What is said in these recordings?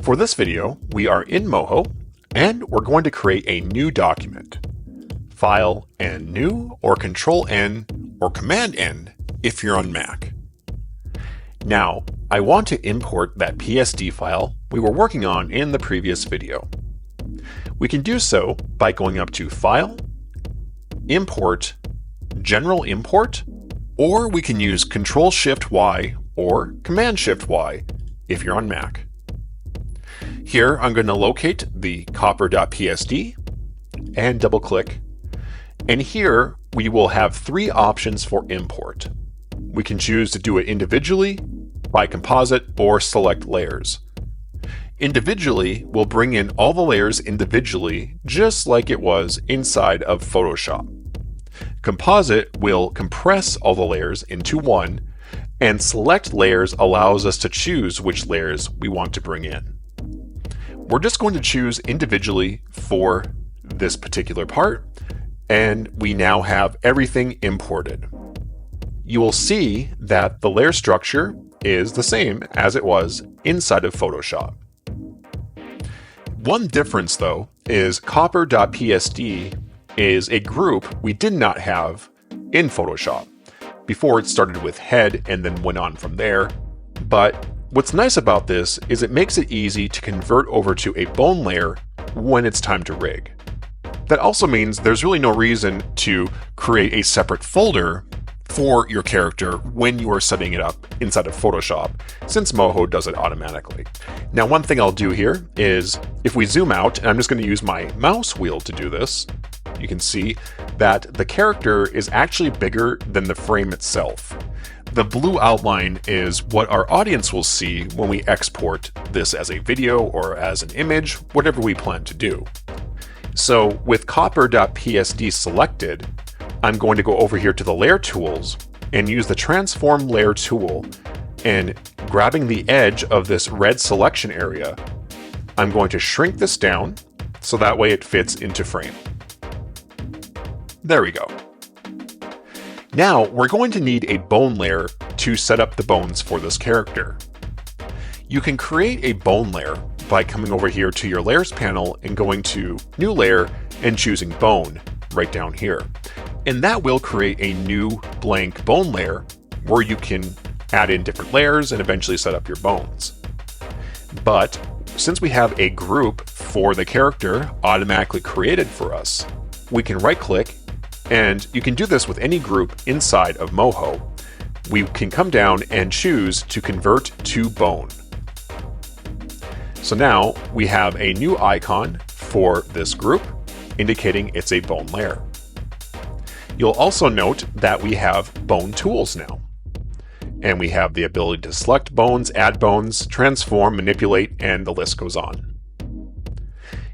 For this video, we are in Moho, and we're going to create a new document. File and New, or Control N, or Command N if you're on Mac. Now, I want to import that PSD file we were working on in the previous video. We can do so by going up to File, Import, General Import, or we can use Control-Shift-Y or Command-Shift-Y if you're on Mac. Here, I'm going to locate the copper.psd and double-click. And here, we will have three options for import. We can choose to do it individually, by composite, or select layers. Individually will bring in all the layers individually, just like it was inside of Photoshop. Composite will compress all the layers into one, and select layers allows us to choose which layers we want to bring in. We're just going to choose individually for this particular part, and we now have everything imported. You will see that the layer structure is the same as it was inside of Photoshop. One difference, though, is copper.psd is a group we did not have in Photoshop. Before, it started with head and then went on from there. But what's nice about this is it makes it easy to convert over to a bone layer when it's time to rig. That also means there's really no reason to create a separate folder for your character when you are setting it up inside of Photoshop, since Moho does it automatically. Now, one thing I'll do here is if we zoom out, and I'm just going to use my mouse wheel to do this, you can see that the character is actually bigger than the frame itself. The blue outline is what our audience will see when we export this as a video or as an image, whatever we plan to do. So with copper.psd selected, I'm going to go over here to the layer tools and use the transform layer tool, and grabbing the edge of this red selection area, I'm going to shrink this down so that way it fits into frame. There we go. Now we're going to need a bone layer to set up the bones for this character. You can create a bone layer by coming over here to your layers panel and going to new layer and choosing bone right down here. And that will create a new blank bone layer where you can add in different layers and eventually set up your bones. But since we have a group for the character automatically created for us, we can right click, and you can do this with any group inside of Moho. We can come down and choose to convert to bone. So now we have a new icon for this group, indicating it's a bone layer. You'll also note that we have bone tools now. And we have the ability to select bones, add bones, transform, manipulate, and the list goes on.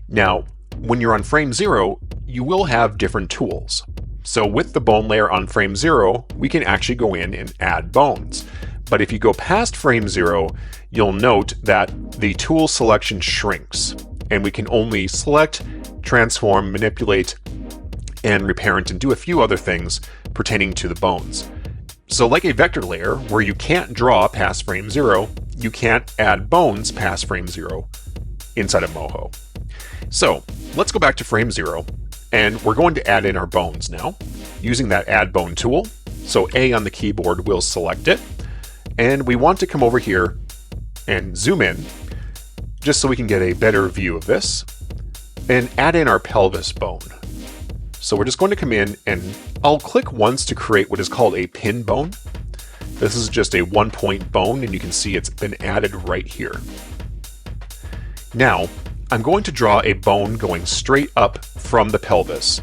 Now, when you're on frame 0, you will have different tools. So with the bone layer on frame 0, we can actually go in and add bones. But if you go past frame 0, you'll note that the tool selection shrinks, and we can only select, transform, manipulate, and reparent, and do a few other things pertaining to the bones. So like a vector layer, where you can't draw past frame 0, you can't add bones past frame 0 inside of Moho. So let's go back to frame 0, and we're going to add in our bones now, using that Add Bone tool. So A on the keyboard will select it, and we want to come over here and zoom in, just so we can get a better view of this, and add in our pelvis bone. So we're just going to come in, and I'll click once to create what is called a pin bone. This is just a 1-point bone, and you can see it's been added right here. Now, I'm going to draw a bone going straight up from the pelvis,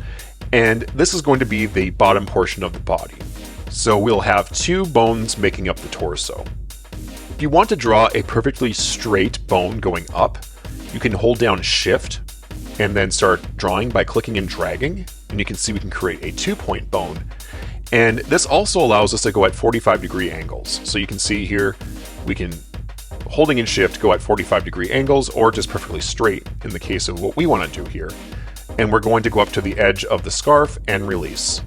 and this is going to be the bottom portion of the body. So we'll have two bones making up the torso. If you want to draw a perfectly straight bone going up, you can hold down Shift and then start drawing by clicking and dragging, and you can see we can create a 2-point bone. And this also allows us to go at 45-degree angles. So you can see here, we can, holding in Shift, go at 45-degree angles, or just perfectly straight in the case of what we want to do here. And we're going to go up to the edge of the scarf and release.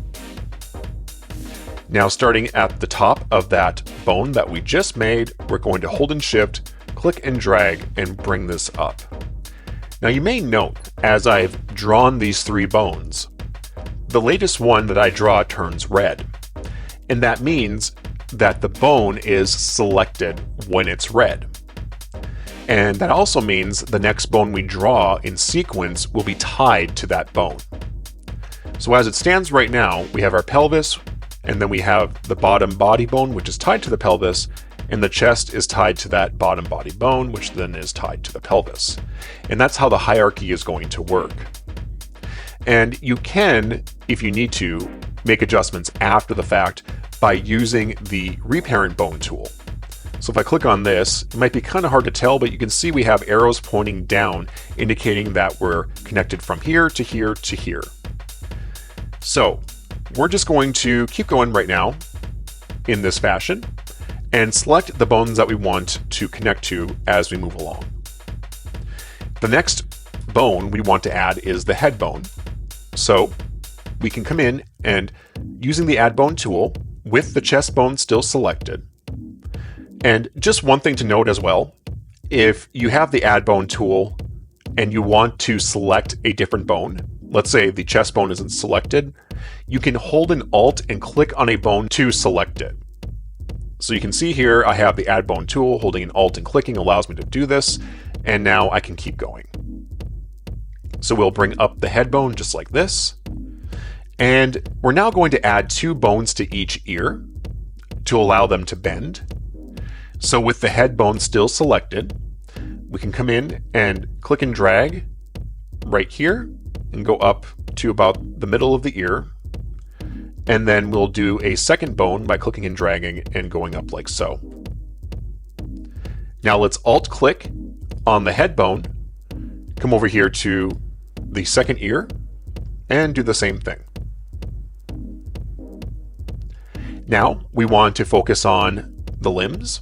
Now, starting at the top of that bone that we just made, we're going to hold in Shift, click and drag and bring this up. Now you may note, as I've drawn these 3 bones, the latest one that I draw turns red. And that means that the bone is selected when it's red. And that also means the next bone we draw in sequence will be tied to that bone. So as it stands right now, we have our pelvis, and then we have the bottom body bone, which is tied to the pelvis, and the chest is tied to that bottom body bone, which then is tied to the pelvis. And that's how the hierarchy is going to work. And you can, if you need to, make adjustments after the fact by using the reparent bone tool. So if I click on this, it might be kind of hard to tell, but you can see we have arrows pointing down, indicating that we're connected from here to here to here. So we're just going to keep going right now in this fashion and select the bones that we want to connect to as we move along. The next bone we want to add is the head bone. So we can come in and using the add bone tool with the chest bone still selected. And just one thing to note as well, if you have the add bone tool and you want to select a different bone, let's say the chest bone isn't selected, you can hold an Alt and click on a bone to select it. So you can see here I have the add bone tool, holding an Alt and clicking allows me to do this, and now I can keep going. So we'll bring up the head bone just like this, and we're now going to add 2 bones to each ear to allow them to bend. So with the head bone still selected, we can come in and click and drag right here and go up to about the middle of the ear. And then we'll do a second bone by clicking and dragging and going up like so. Now let's Alt click on the head bone, come over here to the second ear, and do the same thing. Now we want to focus on the limbs.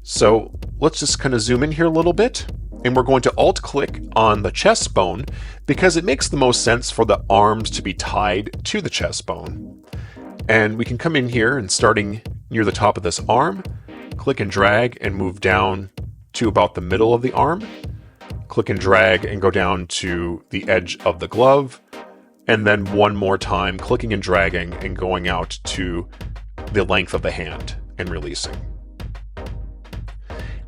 So let's just kind of zoom in here a little bit, and we're going to Alt click on the chest bone because it makes the most sense for the arms to be tied to the chest bone. And we can come in here and starting near the top of this arm, click and drag and move down to about the middle of the arm, click and drag and go down to the edge of the glove, and then one more time clicking and dragging and going out to the length of the hand and releasing.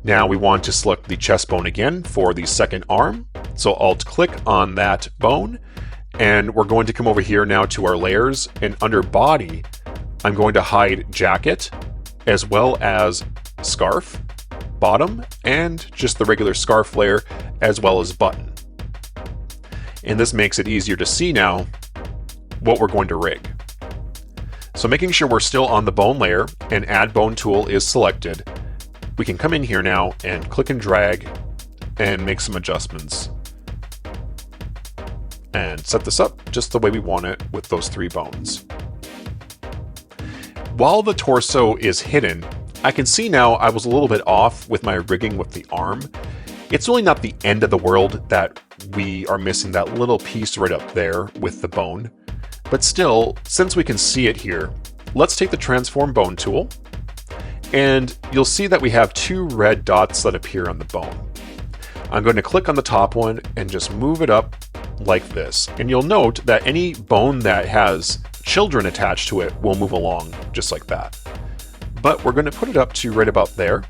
Now we want to select the chest bone again for the second arm. So Alt click on that bone, and we're going to come over here now to our layers, and under body, I'm going to hide jacket as well as scarf, bottom, and just the regular scarf layer as well as button. And this makes it easier to see now what we're going to rig. So making sure we're still on the bone layer and add bone tool is selected, we can come in here now and click and drag and make some adjustments and set this up just the way we want it with those 3 bones. While the torso is hidden, I can see now I was a little bit off with my rigging with the arm. It's really not the end of the world that we are missing that little piece right up there with the bone. But still, since we can see it here, let's take the transform bone tool, and you'll see that we have 2 red dots that appear on the bone. I'm going to click on the top one and just move it up like this. And you'll note that any bone that has children attached to it will move along just like that. But we're going to put it up to right about there.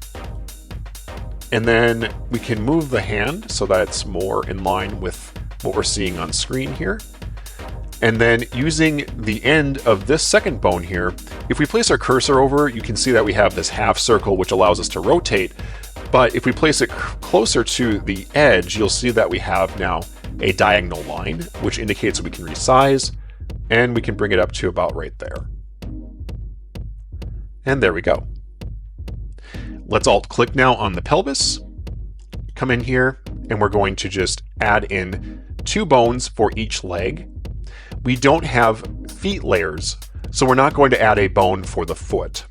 And then we can move the hand so that it's more in line with what we're seeing on screen here. And then using the end of this second bone here, if we place our cursor over, you can see that we have this half circle which allows us to rotate. But if we place it closer to the edge, you'll see that we have now a diagonal line, which indicates that we can resize, and we can bring it up to about right there. And there we go. Let's Alt click now on the pelvis, come in here, and we're going to just add in 2 bones for each leg. We don't have feet layers, so we're not going to add a bone for the foot.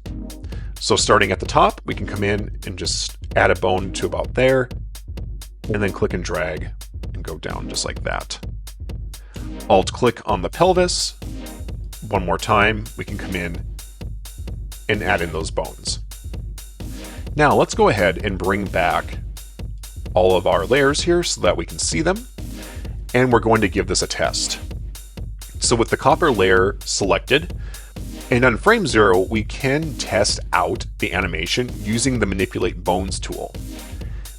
So starting at the top, we can come in and just add a bone to about there, and then click and drag and go down just like that. Alt click on the pelvis. One more time, we can come in and add in those bones. Now let's go ahead and bring back all of our layers here so that we can see them. And we're going to give this a test. So with the copper layer selected, and on frame 0, we can test out the animation using the Manipulate Bones tool.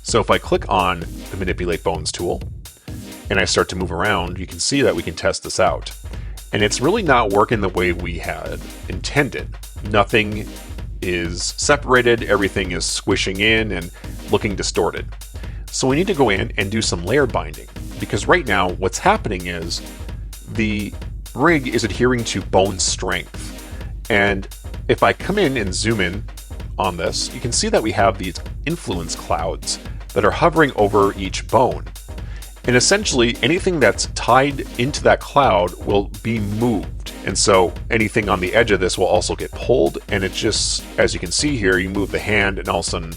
So if I click on the Manipulate Bones tool, and I start to move around, you can see that we can test this out. And it's really not working the way we had intended. Nothing is separated, everything is squishing in and looking distorted. So we need to go in and do some layer binding, because right now what's happening is the rig is adhering to bone strength. And if I come in and zoom in on this, you can see that we have these influence clouds that are hovering over each bone. And essentially anything that's tied into that cloud will be moved. And so anything on the edge of this will also get pulled. And it just, as you can see here, you move the hand and all of a sudden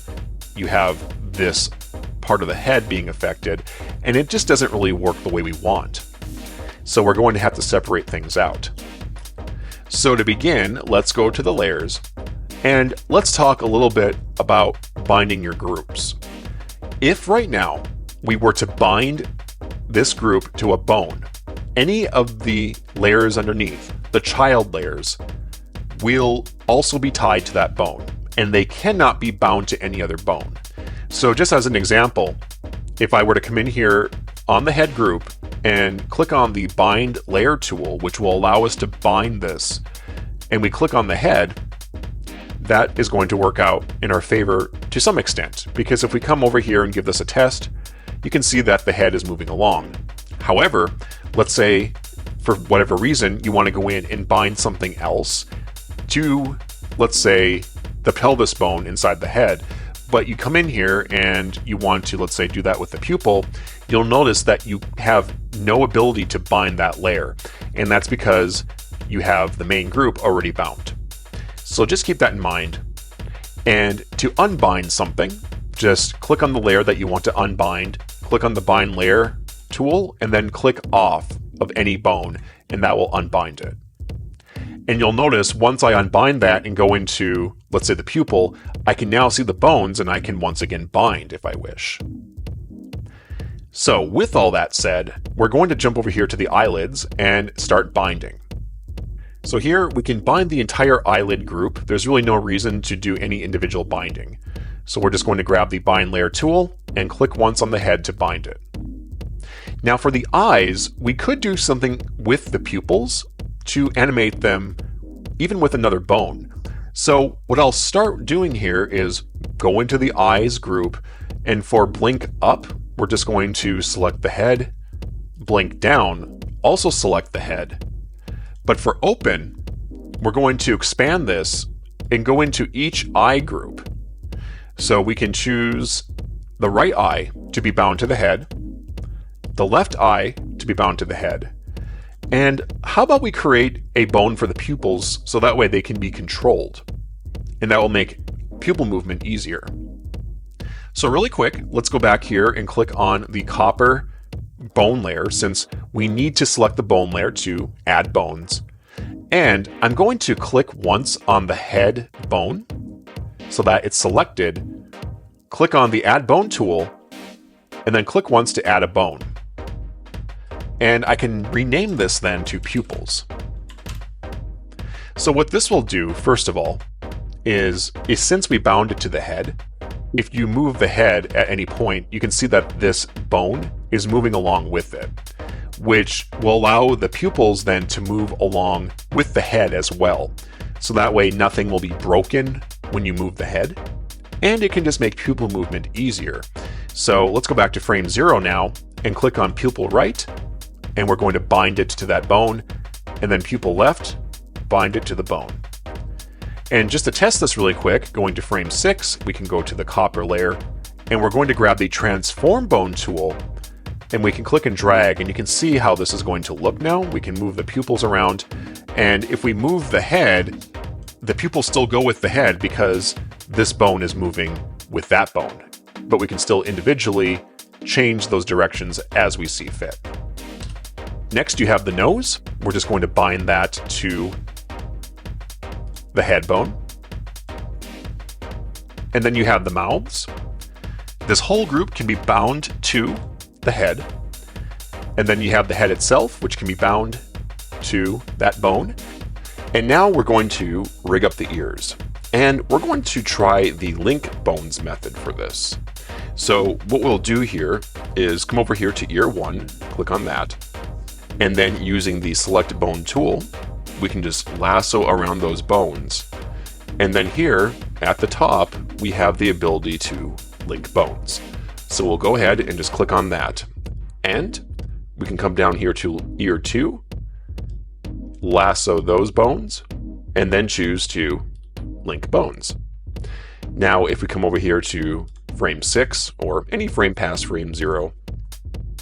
you have this part of the head being affected. And it just doesn't really work the way we want. So we're going to have to separate things out. So to begin, let's go to the layers and let's talk a little bit about binding your groups. If right now we were to bind this group to a bone, any of the layers underneath, the child layers, will also be tied to that bone, and they cannot be bound to any other bone. So just as an example, if I were to come in here on the head group and click on the bind layer tool, which will allow us to bind this, and we click on the head, that is going to work out in our favor to some extent, because if we come over here and give this a test, you can see that the head is moving along. However, let's say for whatever reason you want to go in and bind something else to, let's say, the pelvis bone inside the head, but you come in here and you want to, let's say, do that with the pupil, you'll notice that you have no ability to bind that layer, and that's because you have the main group already bound. So just keep that in mind. And to unbind something, just click on the layer that you want to unbind, click on the bind layer tool, and then click off of any bone, and that will unbind it. And you'll notice once I unbind that and go into, let's say, the pupil, I can now see the bones and I can once again bind if I wish. So with all that said, we're going to jump over here to the eyelids and start binding. So here we can bind the entire eyelid group. There's really no reason to do any individual binding. So we're just going to grab the bind layer tool and click once on the head to bind it. Now for the eyes, we could do something with the pupils to animate them even with another bone. So what I'll start doing here is go into the eyes group, and for blink up, we're just going to select the head, blink down, also select the head. But for open, we're going to expand this and go into each eye group. So we can choose the right eye to be bound to the head, the left eye to be bound to the head. And how about we create a bone for the pupils so that way they can be controlled? And that will make pupil movement easier. So really quick, let's go back here and click on the copper bone layer, since we need to select the bone layer to add bones. And I'm going to click once on the head bone so that it's selected. Click on the add bone tool and then click once to add a bone. And I can rename this then to pupils. So what this will do, first of all, is since we bound it to the head, if you move the head at any point, you can see that this bone is moving along with it, which will allow the pupils then to move along with the head as well. So that way nothing will be broken when you move the head, and it can just make pupil movement easier. So let's go back to frame 0 now and click on pupil right, and we're going to bind it to that bone, and then pupil left, bind it to the bone. And just to test this really quick, going to frame 6, we can go to the copper layer, and we're going to grab the transform bone tool, and we can click and drag, and you can see how this is going to look now. We can move the pupils around, and if we move the head, the pupils still go with the head because this bone is moving with that bone. But we can still individually change those directions as we see fit. Next, you have the nose. We're just going to bind that to the head bone. And then you have the mouths. This whole group can be bound to the head, and then you have the head itself, which can be bound to that bone. And now we're going to rig up the ears, and we're going to try the link bones method for this. So what we'll do here is come over here to ear 1, click on that, and then using the select bone tool, we can just lasso around those bones. And then here at the top, we have the ability to link bones. So we'll go ahead and just click on that. And we can come down here to ear 2, lasso those bones, and then choose to link bones. Now, if we come over here to frame 6 or any frame past frame 0,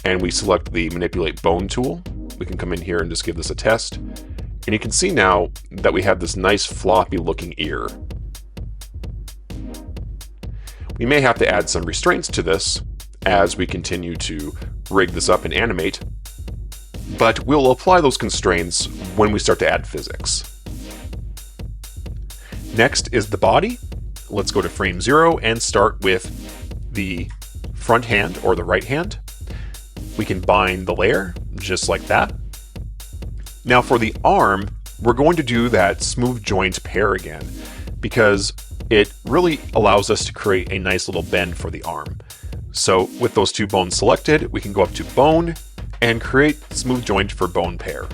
and we select the manipulate bone tool, we can come in here and just give this a test. And you can see now that we have this nice floppy looking ear. We may have to add some restraints to this as we continue to rig this up and animate, but we'll apply those constraints when we start to add physics. Next is the body. Let's go to frame 0 and start with the front hand or the right hand. We can bind the layer just like that. Now for the arm, we're going to do that smooth joint pair again because it really allows us to create a nice little bend for the arm. So with those 2 bones selected, we can go up to bone and create smooth joint for bone pair.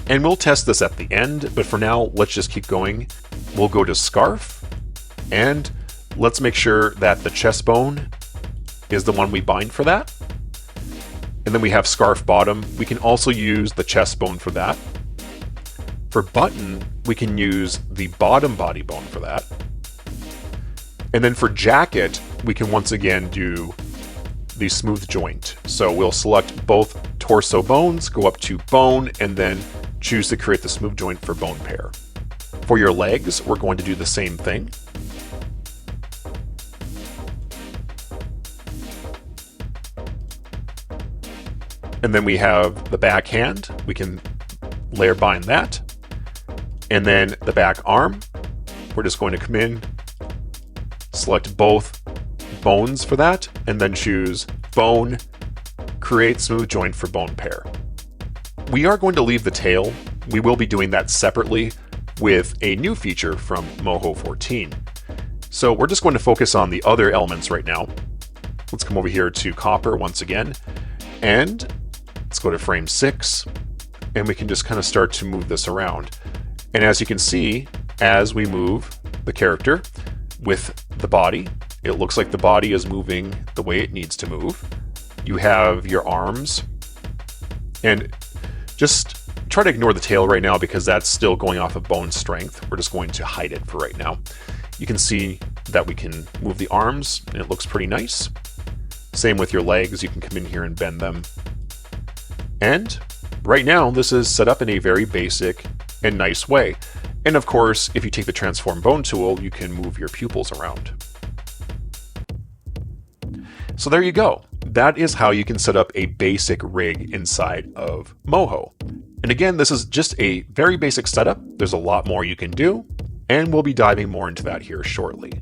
And we'll test this at the end, but for now, let's just keep going. We'll go to scarf, and let's make sure that the chest bone is the one we bind for that. And then we have scarf bottom. We can also use the chest bone for that. For button, we can use the bottom body bone for that. And then for jacket, we can once again do the smooth joint. So we'll select both torso bones, go up to bone, and then choose to create the smooth joint for bone pair. For your legs, we're going to do the same thing. And then we have the back hand. We can layer bind that. And then the back arm, we're just going to come in, select both bones for that, and then choose bone, create smooth joint for bone pair. We are going to leave the tail. We will be doing that separately with a new feature from Moho 14. So we're just going to focus on the other elements right now. Let's come over here to copper once again, and let's go to frame 6, and we can just kind of start to move this around. And as you can see, as we move the character with the body, it looks like the body is moving the way it needs to move. You have your arms, and just try to ignore the tail right now because that's still going off of bone strength. We're just going to hide it for right now. You can see that we can move the arms, and it looks pretty nice. Same with your legs, you can come in here and bend them. And right now, this is set up in a very basic and nice way. And of course, if you take the transform bone tool, you can move your pupils around. So there you go. That is how you can set up a basic rig inside of Moho. And again, this is just a very basic setup. There's a lot more you can do, and we'll be diving more into that here shortly.